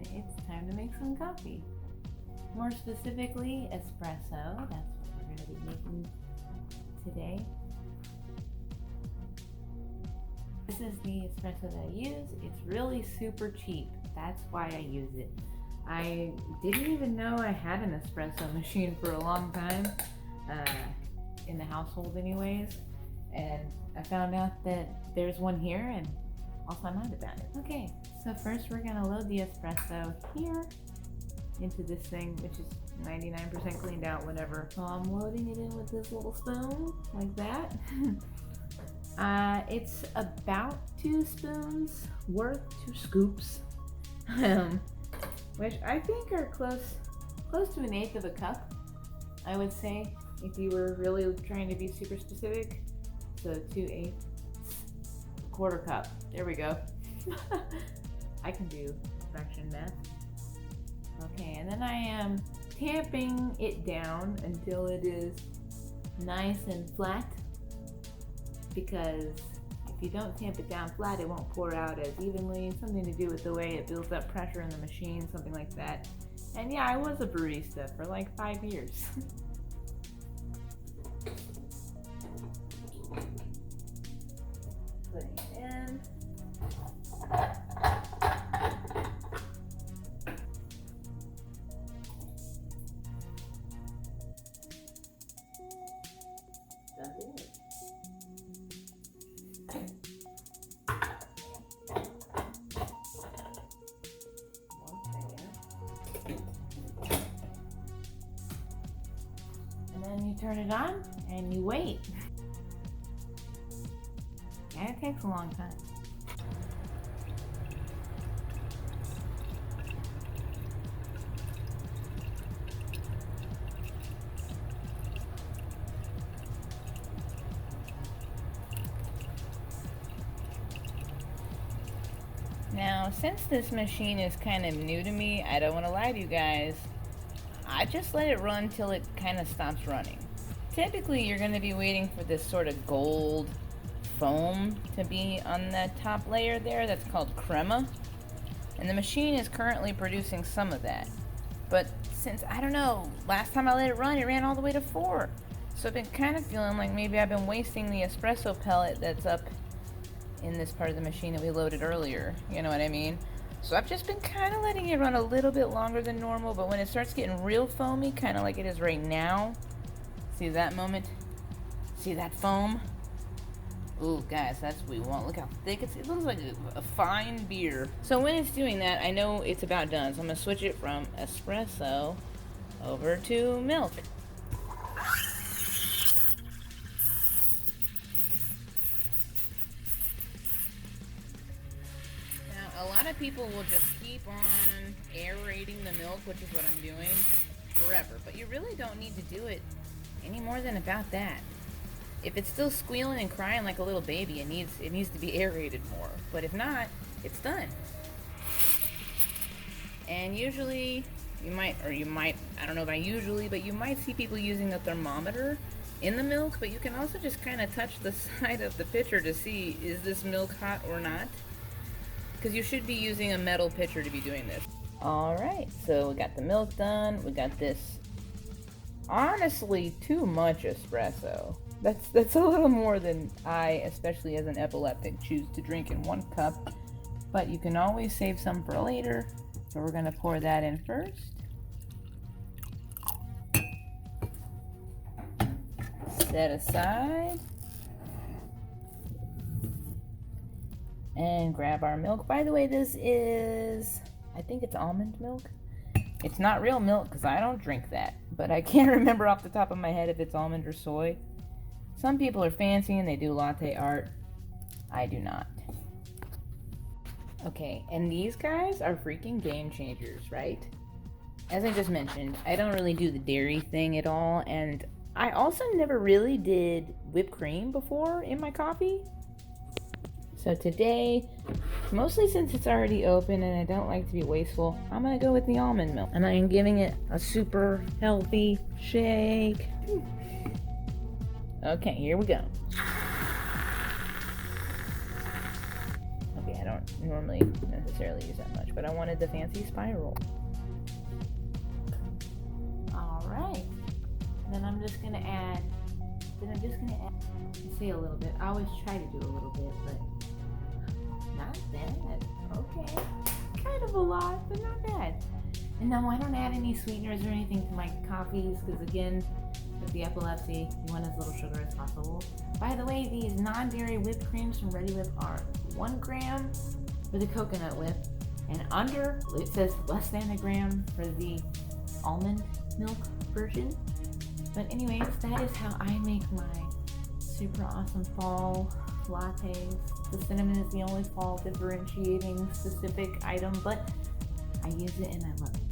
and it's time to make some coffee. More specifically, espresso. That's what we're going to be making today. This is the espresso that I use. It's really super cheap. That's why I use it. I didn't even know I had an espresso machine for a long time, in the household anyways, and I found out that there's one here and lost my mind about it. Okay, so first we're gonna load the espresso here into this thing, which is 99% cleaned out, whatever. So I'm loading it in with this little spoon, like that. It's about 2 spoons worth, 2 scoops, which I think are close to 1/8 of a cup, I would say, if you were really trying to be super specific. So 2/8, 1/4 cup. There we go. I can do fraction math. Okay, and then I am tamping it down until it is nice and flat, because if you don't tamp it down flat, it won't pour out as evenly. Something to do with the way it builds up pressure in the machine, something like that. And yeah, I was a barista for like 5 years. Putting it in. Done it. And then you turn it on and you wait. And it takes a long time. Now, since this machine is kind of new to me, I don't want to lie to you guys, I just let it run till it kind of stops running. Typically, you're going to be waiting for this sort of gold foam to be on the top layer there. That's called crema. And the machine is currently producing some of that. But since, I don't know, last time I let it run, it ran all the way to 4. So I've been kind of feeling like maybe I've been wasting the espresso pellet that's up in this part of the machine that we loaded earlier. You know what I mean? So I've just been kind of letting it run a little bit longer than normal, but when it starts getting real foamy, kind of like it is right now, see that moment? See that foam? Ooh, guys, that's what we want. Look how thick it looks like a fine beer. So when it's doing that, I know it's about done. So I'm gonna switch it from espresso over to milk. A lot of people will just keep on aerating the milk, which is what I'm doing, forever. But you really don't need to do it any more than about that. If it's still squealing and crying like a little baby, it needs to be aerated more. But if not, it's done. And usually, you might, I don't know about usually, but you might see people using a thermometer in the milk. But you can also just kind of touch the side of the pitcher to see, is this milk hot or not? Because you should be using a metal pitcher to be doing this. Alright, so we got the milk done. We got this, honestly, too much espresso. That's a little more than I, especially as an epileptic, choose to drink in 1 cup. But you can always save some for later. So we're going to pour that in first. Set aside. And grab our milk. By the way, this is, I think it's almond milk. It's not real milk because I don't drink that, but I can't remember off the top of my head if it's almond or soy. Some people are fancy and they do latte art. I do not. Okay, and these guys are freaking game changers, right? As I just mentioned, I don't really do the dairy thing at all, and I also never really did whipped cream before in my coffee. So today, mostly since it's already open and I don't like to be wasteful, I'm gonna go with the almond milk. And I am giving it a super healthy shake. Okay, here we go. Okay, normally necessarily use that much, but I wanted the fancy spiral. Alright. Then I'm just gonna add, say a little bit. I always try to do a little bit, but not bad. Okay. Kind of a lot, but not bad. And no, I don't add any sweeteners or anything to my coffees, because again, with the epilepsy, you want as little sugar as possible. By the way, these non-dairy whipped creams from Ready Whip are 1 gram for the coconut whip, and under, it says less than a gram for the almond milk version. But anyways, that is how I make my super awesome fall lattes. The cinnamon is the only fall differentiating specific item, but I use it and I love it.